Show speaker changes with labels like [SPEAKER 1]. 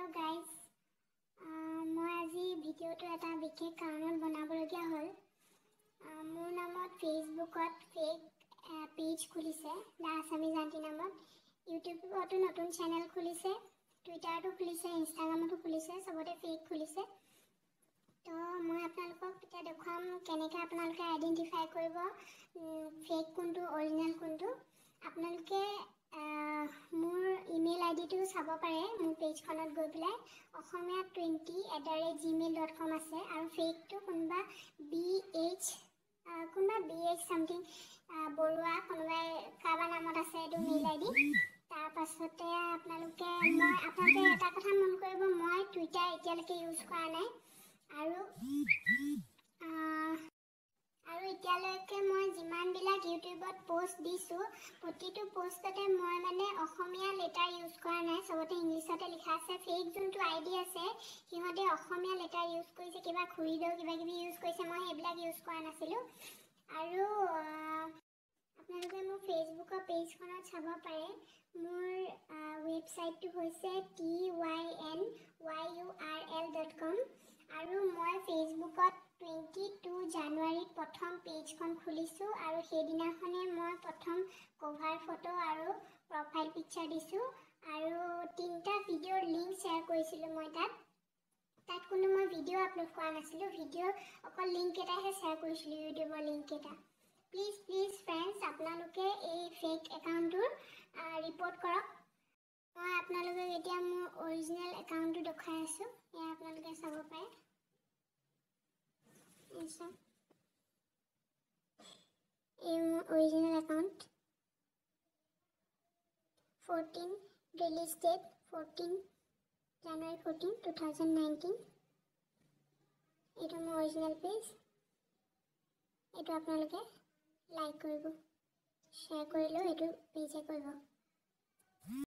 [SPEAKER 1] Hello guys, মই আজি ভিডিঅ'টো এটা বিশেষ কাৰণত বনাবলগীয়া হ'ল। মোৰ নামত ফেচবুকত ফেক পেজ খুলিছে, দা আছামিজ আণ্টি নামত। ইউটিউবতো নতুন চেনেল খুলিছে, টুইটাৰতো খুলিছে, ইনষ্টাগ্ৰামতো খুলিছে, চবতে ফেক খুলিছে। তো মই আপোনালোকক এতিয়া দেখুৱাম কেনেকৈ আপোনালোকে আইডেণ্টিফাই কৰিব ফেক কোনটো, অৰিজিনেল কোনটো। আপোনালোকে মোৰ ইমেইল আইডিটো চাব পাৰে মোৰ পেজখনত গৈ পেলাই। অসমীয়া20@gmail.com আছে আৰু ফেকটো কোনোবা BH চামথিং বৰুৱা কোনোবাই কাৰোবাৰ নামত আছে এইটো মেইল আইডি। তাৰপাছতে আপোনালোকে এটা কথা মন কৰিব, মই টুইটাৰ এতিয়ালৈকে ইউজ কৰা নাই আৰু এতিয়ালৈকে মই যিমানবিলাক ইউটিউবত পোষ্ট দিছোঁ প্ৰতিটো পোষ্টতে মই অসমীয়া লেটাৰ ইউজ কৰা নাই, চবতে ইংলিছতে লিখা আছে। ফেক যোনটো আইডি আছে সিহঁতে অসমীয়া লেটাৰ ইউজ কৰিছে, কিবা খুৰীদেউ কিবাকিবি ইউজ কৰিছে, মই সেইবিলাক ইউজ কৰা নাছিলোঁ। আৰু আপোনালোকে মোৰ ফেচবুকৰ পেজখনত চাব পাৰে। মোৰ ৱেবছাইটটো হৈছে TYNYURL.com আৰু মই ফেচবুকত 22 জানুৱাৰীত প্ৰথম পেজখন খুলিছোঁ আৰু সেইদিনাখনে মই প্ৰথম কভাৰ ফটো আৰু প্ৰফাইল পিকচাৰ দিছোঁ আৰু 3টা ভিডিঅ'ৰ লিংক শ্বেয়াৰ কৰিছিলোঁ। মই তাত কোনো মই ভিডিঅ' আপলোড কৰা নাছিলোঁ, অকল লিংক এটাহে শ্বেয়াৰ কৰিছিলোঁ, ইউটিউবৰ লিংক এটা। প্লিজ ফ্ৰেণ্ডছ, আপোনালোকে এই ফেক একাউণ্টটোৰ ৰিপৰ্ট কৰক। মই আপোনালোকক এতিয়া মোৰ অৰিজিনেল একাউণ্টটো দেখুৱাই আছোঁ, এয়া আপোনালোকে চাব পাৰে। এই মোৰ অৰিজিনেল একাউণ্ট। 14 ৰিলিজ ডেট 14 জানুৱাৰী 14, 2019। এইটো মোৰ অৰিজিনেল পেজ। এইটো আপোনালোকে লাইক কৰিব, শ্বেয়াৰ কৰিলেও এইটো পেজে কৰিব।